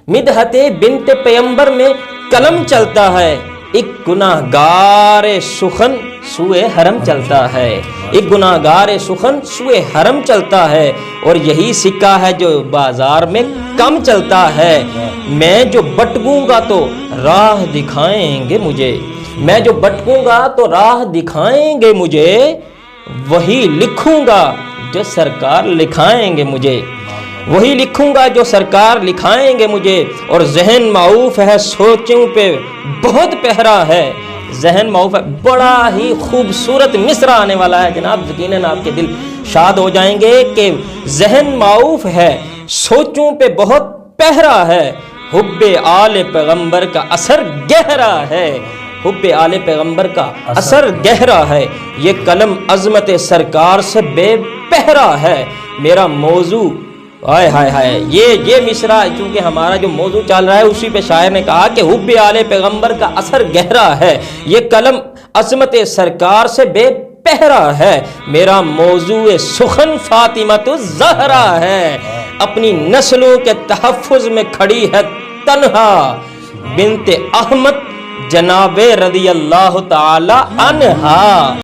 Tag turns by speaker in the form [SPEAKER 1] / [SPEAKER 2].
[SPEAKER 1] مدحت بنت پیغمبر میں قلم چلتا ہے، ایک گناہگار سخن سوئے حرم چلتا ہے، ایک گناہگار سخن سوئے حرم چلتا ہے، اور یہی سکہ ہے جو بازار میں کم چلتا ہے۔ میں جو بٹکوں گا تو راہ دکھائیں گے مجھے، میں جو بٹکوں گا تو راہ دکھائیں گے مجھے، وہی لکھوں گا جو سرکار لکھائیں گے مجھے، وہی لکھوں گا جو سرکار لکھائیں گے مجھے۔ اور ذہن معوف ہے سوچوں پہ بہت پہرا ہے، ذہن معوف ہے، بڑا ہی خوبصورت مصرع آنے والا ہے جناب، یقیناً آپ کے دل شاد ہو جائیں گے کہ ذہن معوف ہے سوچوں پہ بہت پہرا ہے، حب آل پیغمبر کا اثر گہرا ہے، حب آل پیغمبر کا اثر گہرا ہے، یہ قلم عظمت سرکار سے بے پہرا ہے، میرا موضوع ہائے ہائے ہائے، یہ مصرع چونکہ ہمارا جو موضوع چل رہا ہے اسی پہ شاعر نے کہا کہ حب آل پیغمبر کا اثر گہرا ہے، یہ قلم عظمت سرکار سے بے پہرا ہے، میرا موضوع سخن فاطمۃ الزہرا ہے، اپنی نسلوں کے تحفظ میں کھڑی ہے تنہا بنت احمد جناب رضی اللہ تعالی عنہا۔